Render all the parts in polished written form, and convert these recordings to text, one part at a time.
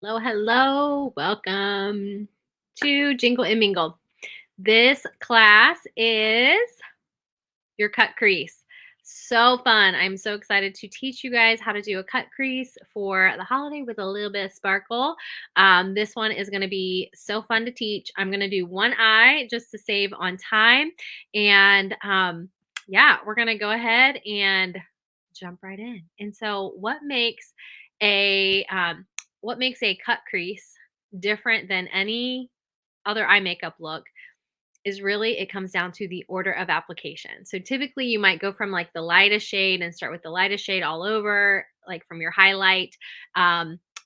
Hello, hello. Welcome to Jingle and Mingle. This class is your cut crease. So fun. I'm so excited to teach you guys how to do a cut crease for the holiday with a little bit of sparkle. This one is going to be so fun to teach. I'm going to do one eye just to save on time. And yeah, we're going to go ahead and jump right in. And so a what makes a cut crease different than any other eye makeup look is really it comes down to the order of application. So typically you might go from like the lightest shade and start with the lightest shade all over, like from your highlight,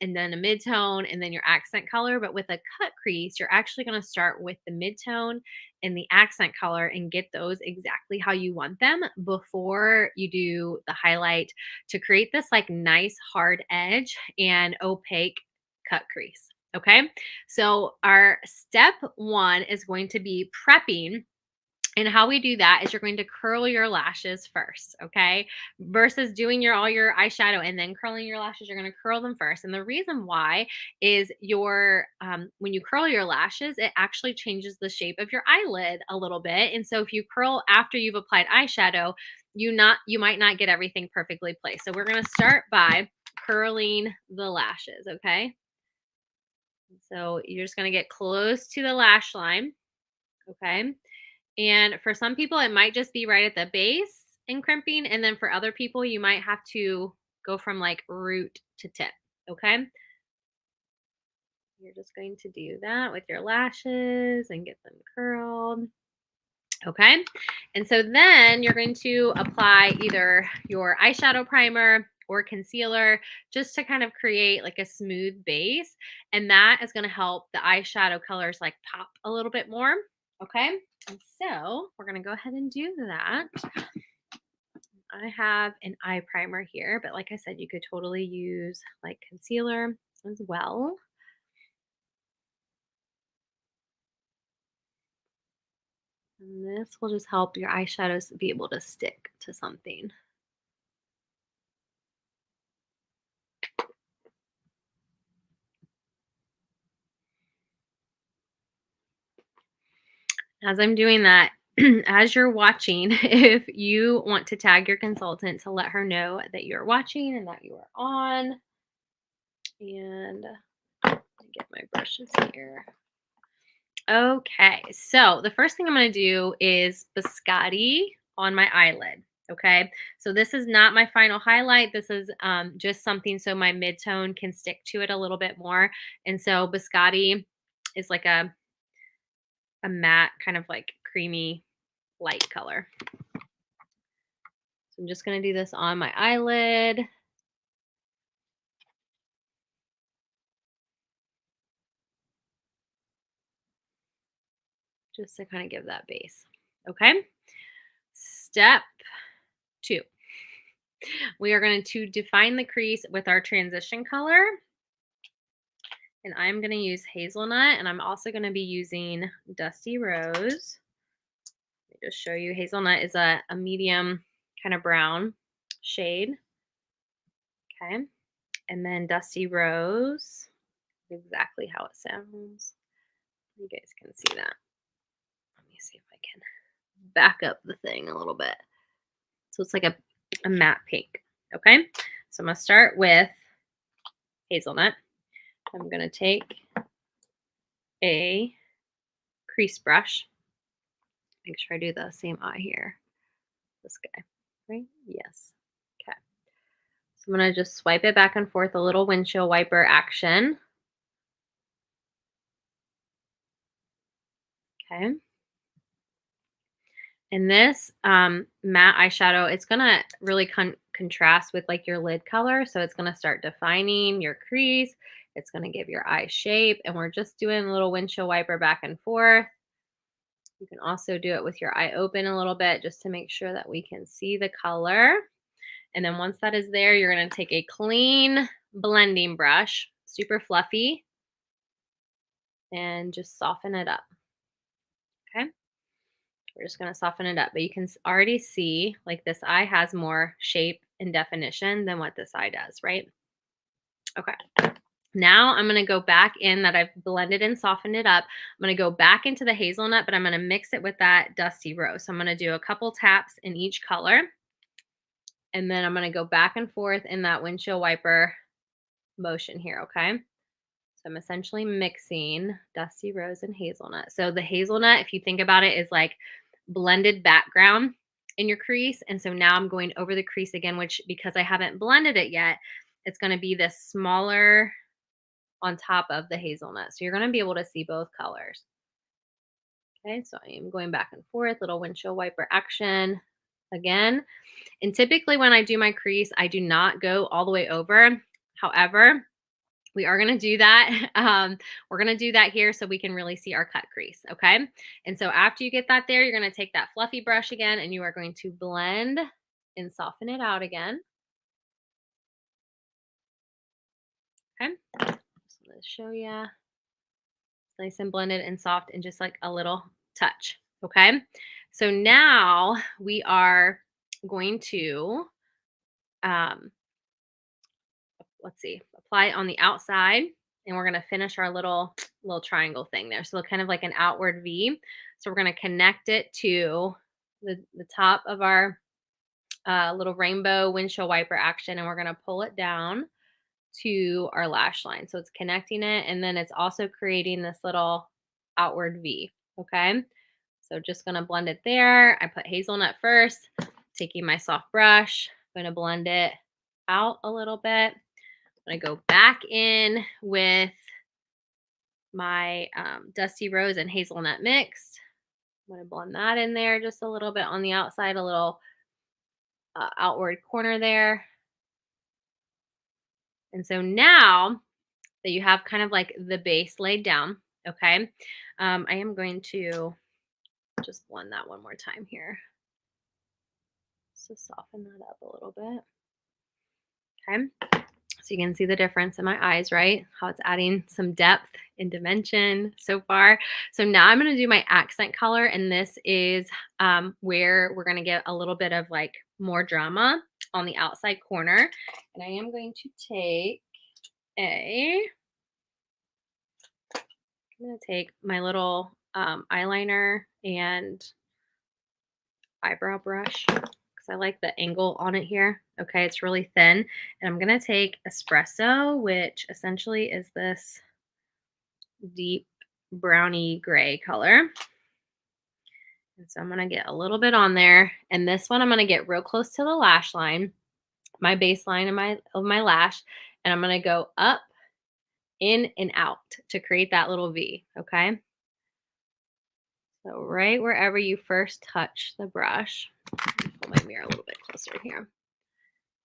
and then a mid-tone and then your accent color. But with a cut crease, you're actually going to start with the mid-tone and the accent color and get those exactly how you want them before you do the highlight to create this like nice hard edge and opaque cut crease. Okay. So our step one is going to be prepping. And how we do that is you're going to curl your lashes first, okay? Versus doing all your eyeshadow and then curling your lashes, you're going to curl them first. And the reason why is when you curl your lashes, it actually changes the shape of your eyelid a little bit. And so if you curl after you've applied eyeshadow, you might not get everything perfectly placed. So we're going to start by curling the lashes, okay? So you're just going to get close to the lash line, okay? And for some people, it might just be right at the base and crimping. And then for other people, you might have to go from like root to tip, okay? You're just going to do that with your lashes and get them curled. Okay. And so then you're going to apply either your eyeshadow primer or concealer just to kind of create like a smooth base. And that is going to help the eyeshadow colors like pop a little bit more. Okay. And so we're going to go ahead and do that. I have an eye primer here, but like I said, you could totally use like concealer as well. And this will just help your eyeshadows be able to stick to something. As I'm doing that, as you're watching, if you want to tag your consultant to let her know that you're watching and that you are on. And let me get my brushes here. Okay, so the first thing I'm going to do is biscotti on my eyelid. Okay, so this is not my final highlight. This is just something so my mid-tone can stick to it a little bit more. And so biscotti is like a matte kind of like creamy light color. So I'm just going to do this on my eyelid. Just to kind of give that base. Okay. Step 2. We are going to define the crease with our transition color. And I'm going to use hazelnut, and I'm also going to be using dusty rose. Let me just show you. Hazelnut is a medium kind of brown shade. Okay. And then dusty rose, exactly how it sounds. You guys can see that. Let me see if I can back up the thing a little bit. So it's like a matte pink. Okay. So I'm going to start with hazelnut. I'm going to take a crease brush. Make sure I do the same eye here. This guy, right? Yes. Okay. So I'm going to just swipe it back and forth, a little windshield wiper action. Okay. And this matte eyeshadow, it's going to really contrast with like your lid color. So it's going to start defining your crease. It's going to give your eye shape. And we're just doing a little windshield wiper back and forth. You can also do it with your eye open a little bit just to make sure that we can see the color. And then once that is there, you're going to take a clean blending brush, super fluffy, and just soften it up. Okay. We're just going to soften it up, but you can already see like this eye has more shape and definition than what this eye does, right? Okay. Now I'm going to go back in that I've blended and softened it up. I'm going to go back into the hazelnut, but I'm going to mix it with that dusty rose. So I'm going to do a couple taps in each color. And then I'm going to go back and forth in that windshield wiper motion here, okay? So I'm essentially mixing dusty rose and hazelnut. So the hazelnut, if you think about it, is like blended background in your crease. And so now I'm going over the crease again, which because I haven't blended it yet, it's going to be this smaller on top of the hazelnut. So you're going to be able to see both colors. Okay, so I am going back and forth, little windshield wiper action again. And typically when I do my crease, I do not go all the way over. However, we are going to do that. We're going to do that here so we can really see our cut crease. Okay. And so after you get that there, you're going to take that fluffy brush again and you are going to blend and soften it out again. Okay. Just going to show you. Nice and blended and soft and just like a little touch. Okay. So now we are going to, let's see, apply it on the outside and we're going to finish our little triangle thing there. So kind of like an outward V. So we're going to connect it to the top of our little rainbow windshield wiper action and we're going to pull it down to our lash line. So it's connecting it and then it's also creating this little outward V. Okay. So just going to blend it there. I put hazelnut first, taking my soft brush, I'm going to blend it out a little bit. I'm going to go back in with my dusty rose and hazelnut mixed. I'm going to blend that in there just a little bit on the outside, a little outward corner there. And so now that you have kind of like the base laid down, okay, I am going to just blend that one more time here. Just to soften that up a little bit. Okay. So you can see the difference in my eyes, right? How it's adding some depth and dimension so far. So now I'm going to do my accent color. And this is where we're going to get a little bit of like more drama on the outside corner. And I am going to take I'm going to take my little eyeliner and eyebrow brush because I like the angle on it here. Okay, it's really thin. And I'm going to take espresso, which essentially is this deep browny gray color. And so I'm going to get a little bit on there. And this one I'm going to get real close to the lash line, my baseline of my lash. And I'm going to go up, in, and out to create that little V. Okay. So right wherever you first touch the brush, pull my mirror a little bit closer here.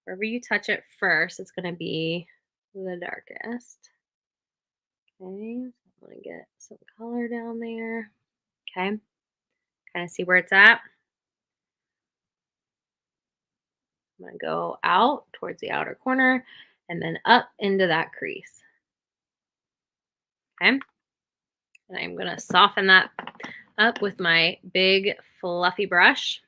Wherever you touch it first, it's going to be the darkest. Okay, so I'm going to get some color down there. Okay, kind of see where it's at. I'm going to go out towards the outer corner and then up into that crease. Okay, and I'm going to soften that up with my big fluffy brush.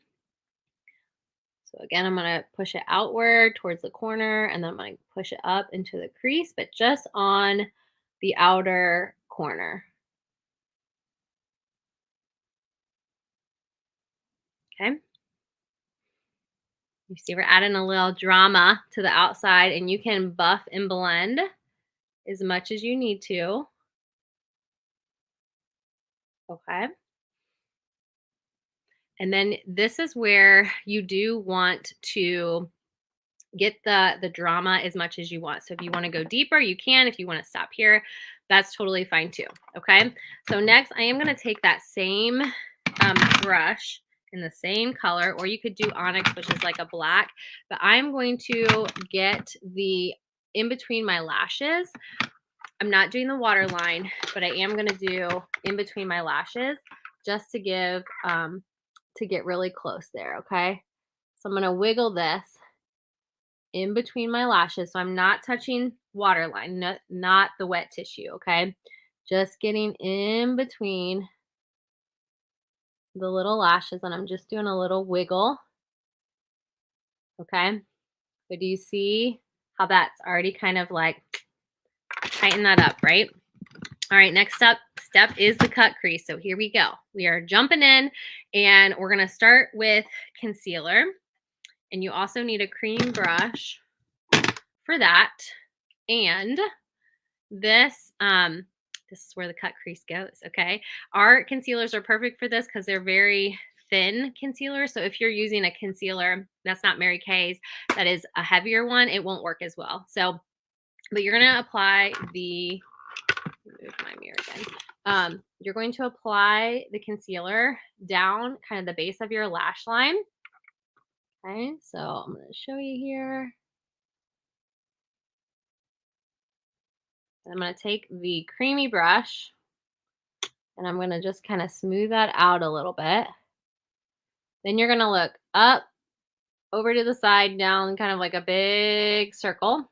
So again, I'm going to push it outward towards the corner and then I'm going to push it up into the crease, but just on the outer corner. Okay. You see we're adding a little drama to the outside and you can buff and blend as much as you need to. Okay. And then this is where you do want to get the drama as much as you want. So if you want to go deeper, you can. If you want to stop here, that's totally fine too. Okay. So next I am going to take that same brush in the same color, or you could do onyx, which is like a black, but I'm going to get the in between my lashes. I'm not doing the waterline, but I am going to do in between my lashes just to give, to get really close there. Okay. So I'm going to wiggle this in between my lashes. So I'm not touching waterline, not the wet tissue. Okay. Just getting in between the little lashes and I'm just doing a little wiggle. Okay. But do you see how that's already kind of like Tighten that up, right? All right, next step is the cut crease. So here we go. We are jumping in and we're going to start with concealer. And you also need a cream brush for that. And this this is where the cut crease goes, okay? Our concealers are perfect for this because they're very thin concealers. So if you're using a concealer that's not Mary Kay's, that is a heavier one, it won't work as well. So, but you're going to apply the, move my mirror again. You're going to apply the concealer down kind of the base of your lash line. Okay, so I'm going to show you here. I'm going to take the creamy brush and I'm going to just kind of smooth that out a little bit. Then you're going to look up, over to the side, down, kind of like a big circle.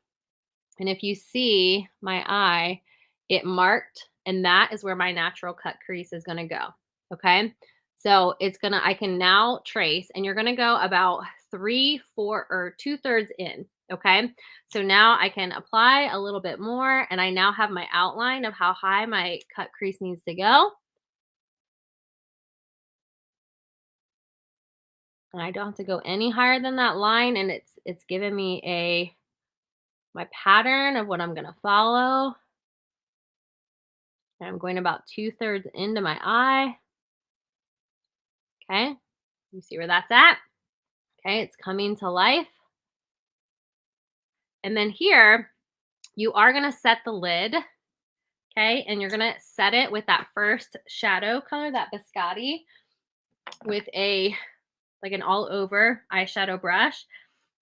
And if you see my eye, it marked, and that is where my natural cut crease is going to go. Okay. So I can now trace, and you're going to go about 3, 4, or 2/3 in. Okay. So now I can apply a little bit more, and I now have my outline of how high my cut crease needs to go. And I don't have to go any higher than that line, and it's giving me my pattern of what I'm going to follow. And I'm going about 2/3 into my eye. Okay. You see where that's at? Okay, it's coming to life. And then here, you are going to set the lid. Okay, and you're going to set it with that first shadow color, that biscotti, with like an all over eyeshadow brush.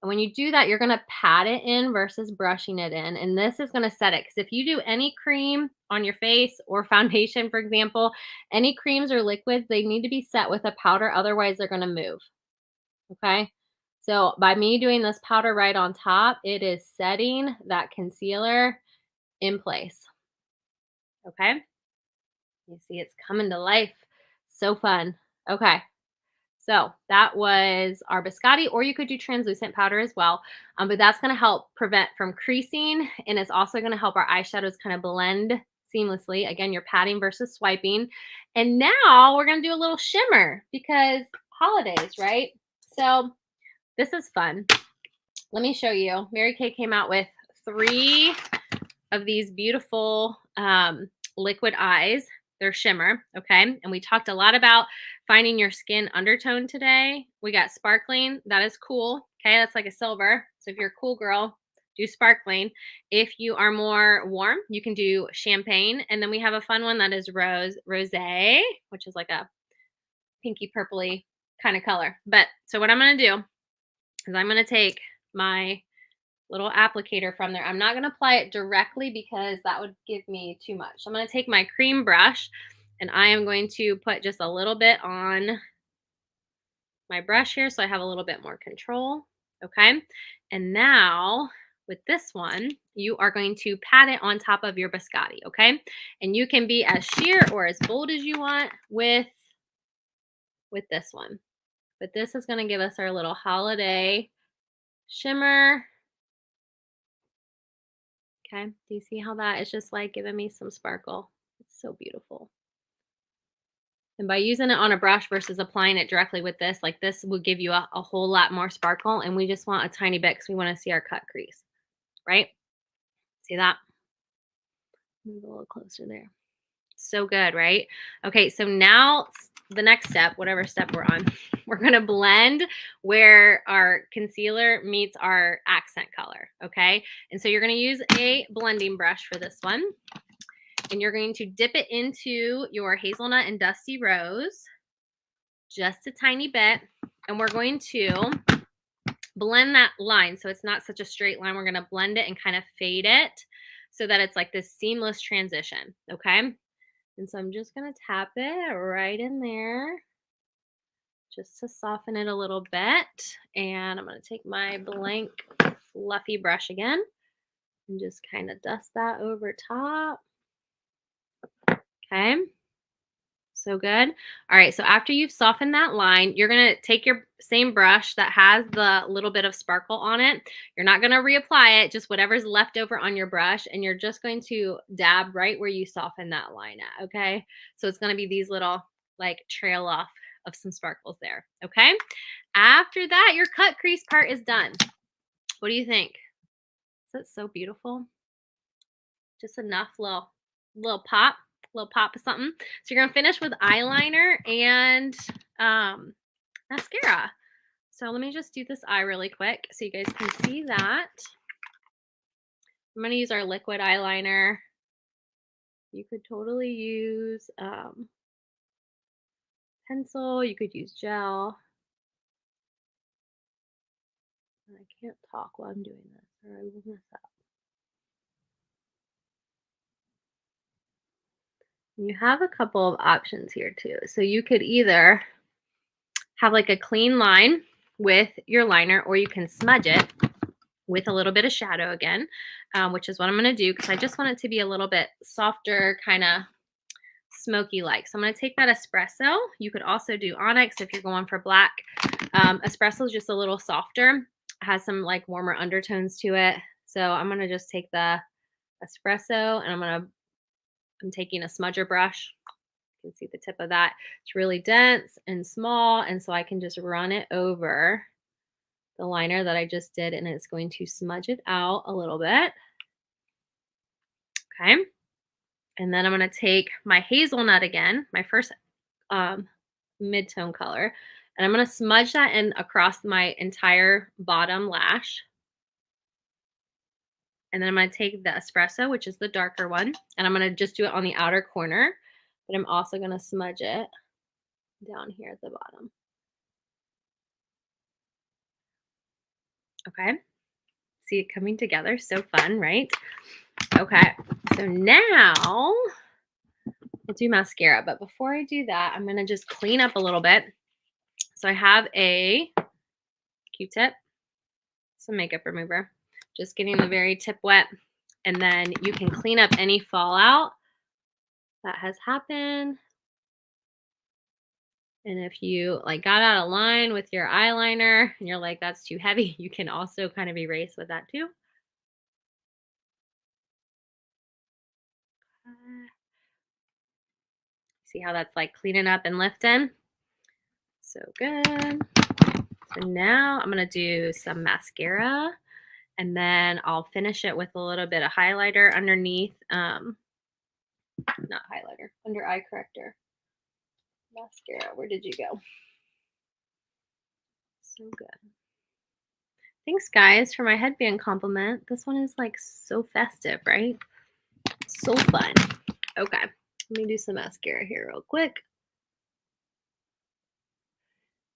And when you do that, you're going to pat it in versus brushing it in. And this is going to set it. Because if you do any cream on your face or foundation, for example, any creams or liquids, they need to be set with a powder. Otherwise, they're going to move. Okay. So by me doing this powder right on top, it is setting that concealer in place. Okay. You see it's coming to life. So fun. Okay. So that was our biscotti, or you could do translucent powder as well. But that's going to help prevent from creasing. And it's also going to help our eyeshadows kind of blend seamlessly. Again, you're patting versus swiping. And now we're going to do a little shimmer because holidays, right? So this is fun. Let me show you. Mary Kay came out with 3 of these beautiful liquid eyes. They're shimmer, okay? And we talked a lot about finding your skin undertone today. We got sparkling. That is cool, okay? That's like a silver. So if you're a cool girl, do sparkling. If you are more warm, you can do champagne. And then we have a fun one that is rosé, which is like a pinky purpley kind of color. But so what I'm going to do is I'm going to take my little applicator from there. I'm not going to apply it directly because that would give me too much. So I'm going to take my cream brush and I am going to put just a little bit on my brush here so I have a little bit more control. Okay. And now with this one, you are going to pat it on top of your biscotti. Okay. And you can be as sheer or as bold as you want with this one. But this is going to give us our little holiday shimmer. Okay, do you see how that is just like giving me some sparkle? It's so beautiful. And by using it on a brush versus applying it directly with this, like this will give you a whole lot more sparkle. And we just want a tiny bit because we want to see our cut crease, right? See that? Move a little closer there. So good, right? Okay, so now the next step, whatever step we're on, we're going to blend where our concealer meets our accent color, okay? And so you're going to use a blending brush for this one. And you're going to dip it into your hazelnut and dusty rose, just a tiny bit. And we're going to blend that line so it's not such a straight line. We're going to blend it and kind of fade it so that it's like this seamless transition, okay? And so I'm just going to tap it right in there just to soften it a little bit. And I'm going to take my blank fluffy brush again and just kind of dust that over top. Okay. So good. All right, so after you've softened that line, you're gonna take your same brush that has the little bit of sparkle on it. You're not gonna reapply it, just whatever's left over on your brush, and you're just going to dab right where you soften that line at, okay? So it's gonna be these little like trail off of some sparkles there, okay? After that, your cut crease part is done. What do you think? Is that so beautiful? Just enough little pop of something. So you're gonna finish with eyeliner and mascara. So let me just do this eye really quick so you guys can see that. I'm gonna use our liquid eyeliner. You could totally use pencil. You could use gel. I can't talk while I'm doing this, or I will mess up. You have a couple of options here too. So you could either have like a clean line with your liner, or you can smudge it with a little bit of shadow again, which is what I'm going to do because I just want it to be a little bit softer, kind of smoky like. So I'm going to take that espresso. You could also do onyx if you're going for black. Espresso is just a little softer, has some like warmer undertones to it. So I'm going to just take the espresso and I'm taking a smudger brush. You can see the tip of that. It's really dense and small, and so I can just run it over the liner that I just did, and it's going to smudge it out a little bit. Okay. And then I'm going to take my hazelnut again, my first mid-tone color, and I'm going to smudge that in across my entire bottom lash. And then I'm going to take the espresso, which is the darker one, and I'm going to just do it on the outer corner, but I'm also going to smudge it down here at the bottom. Okay. See it coming together. So fun, right? Okay. So now we'll do mascara. But before I do that, I'm going to just clean up a little bit. So I have a Q-tip, some makeup remover, just getting the very tip wet. And then you can clean up any fallout that has happened. And if you like got out of line with your eyeliner and you're like, that's too heavy, you can also kind of erase with that too. See how that's like cleaning up and lifting? So good. So now I'm going to do some mascara, and then I'll finish it with a little bit of highlighter underneath. Not highlighter, under eye corrector. Mascara, where did you go? So good. Thanks, guys, for my headband compliment. This one is like so festive, right? So fun. Okay, let me do some mascara here real quick.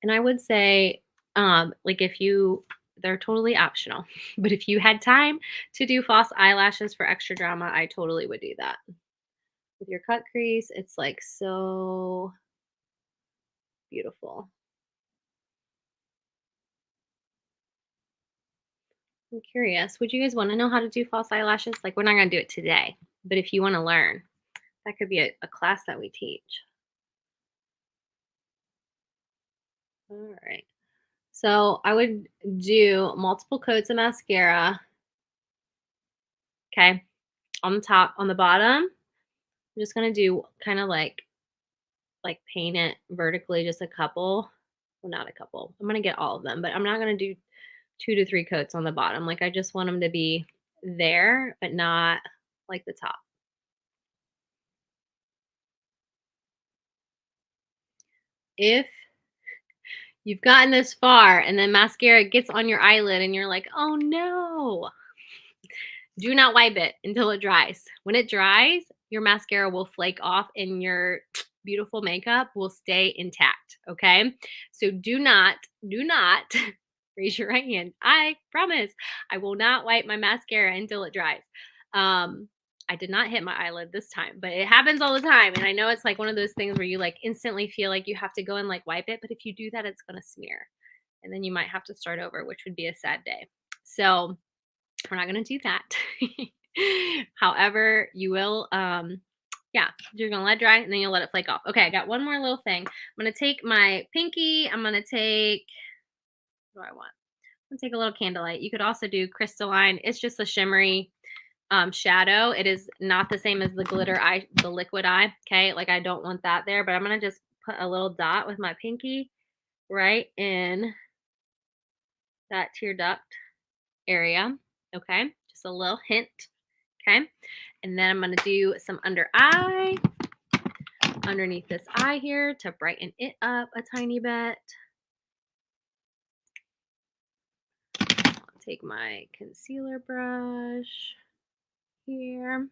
And I would say, like they're totally optional, but if you had time to do false eyelashes for extra drama, I totally would do that. With your cut crease, it's like so beautiful. I'm curious, would you guys want to know how to do false eyelashes? Like, we're not going to do it today, but if you want to learn, that could be a class that we teach. All right. So I would do multiple coats of mascara. Okay. On the top, on the bottom, I'm just going to do kind of like paint it vertically, just a couple. Well, not a couple. I'm going to get all of them, but I'm not going to do 2 to 3 coats on the bottom. Like, I just want them to be there, but not like the top. If you've gotten this far and then mascara gets on your eyelid and you're like, oh no, do not wipe it until it dries. When it dries, your mascara will flake off and your beautiful makeup will stay intact. Okay. So do not raise your right hand. I promise I will not wipe my mascara until it dries. I did not hit my eyelid this time, but it happens all the time. And I know it's like one of those things where you like instantly feel like you have to go and like wipe it. But if you do that, it's going to smear. And then you might have to start over, which would be a sad day. So we're not going to do that. However, you will Yeah, you're gonna let it dry and then you'll let it flake off. Okay, I got one more little thing. I'm gonna take my pinky. I'm gonna take, what do I want? I'm gonna take a little candlelight. You could also do crystalline. It's just a shimmery shadow. It is not the same as the glitter eye, the liquid eye. Okay, like I don't want that there, but I'm gonna just put a little dot with my pinky right in that tear duct area. Okay, just a little hint. Okay, and then I'm gonna do some under eye underneath this eye here to brighten it up a tiny bit. I'll take my concealer brush here.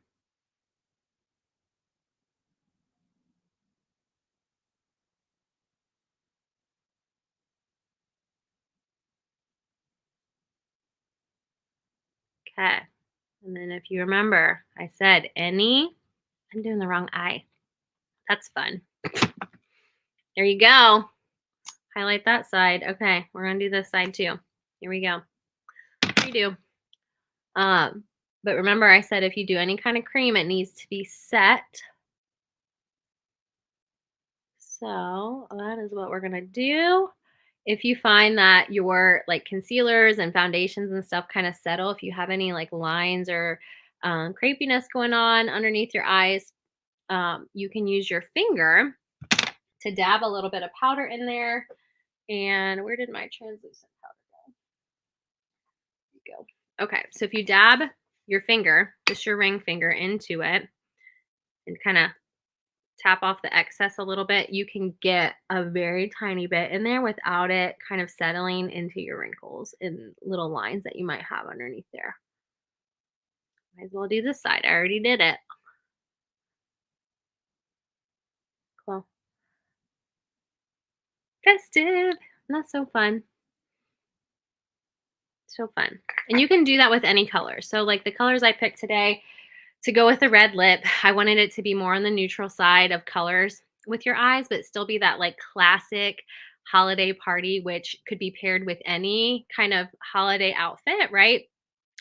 Okay. And then if you remember, I said I'm doing the wrong eye. That's fun. There you go. Highlight that side. Okay, we're gonna do this side too. Here we go. Redo. Um, but remember I said if you do any kind of cream, it needs to be set. So that is what we're gonna do. If you find that your like concealers and foundations and stuff kind of settle, if you have any like lines or crepiness going on underneath your eyes, you can use your finger to dab a little bit of powder in there. And where did my translucent powder go? There you go. Okay, so if you dab your finger, just your ring finger into it and kind of tap off the excess a little bit, you can get a very tiny bit in there without it kind of settling into your wrinkles and little lines that you might have underneath there. Might as well do this side. I already did it. Cool. Festive. That's so fun. So fun. And you can do that with any color. So like the colors I picked today to go with the red lip, I wanted it to be more on the neutral side of colors with your eyes, but still be that like classic holiday party, which could be paired with any kind of holiday outfit, right?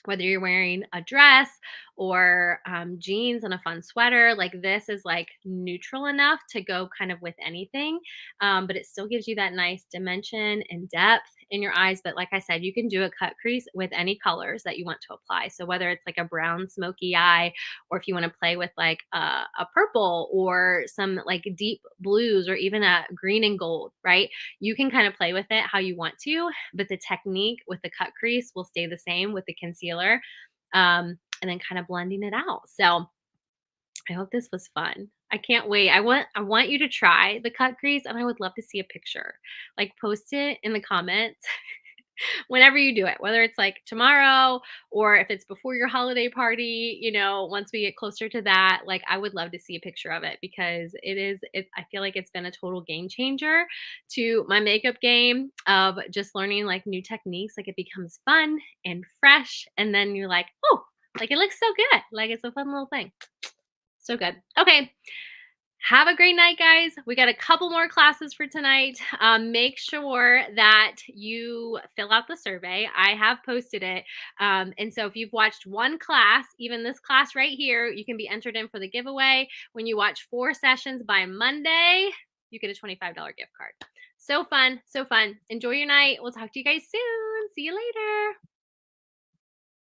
Whether you're wearing a dress or jeans and a fun sweater, like this is like neutral enough to go kind of with anything, but it still gives you that nice dimension and depth in your eyes. But like I said, you can do a cut crease with any colors that you want to apply. So whether it's like a brown smoky eye, or if you want to play with like a purple or some like deep blues or even a green and gold, right? You can kind of play with it how you want to, but the technique with the cut crease will stay the same with the concealer, and then kind of blending it out. So I hope this was fun. I can't wait. I want you to try the cut crease, and I would love to see a picture. Like post it in the comments whenever you do it, whether it's like tomorrow or if it's before your holiday party, once we get closer to that, like I would love to see a picture of it because I feel like it's been a total game changer to my makeup game of just learning like new techniques. Like it becomes fun and fresh. And then you're like, oh, like it looks so good. Like it's a fun little thing. So good. Okay. Have a great night, guys. We got a couple more classes for tonight. Make sure that you fill out the survey. I have posted it. And so if you've watched one class, even this class right here, you can be entered in for the giveaway. When you watch 4 sessions by Monday, you get a $25 gift card. So fun. So fun. Enjoy your night. We'll talk to you guys soon. See you later.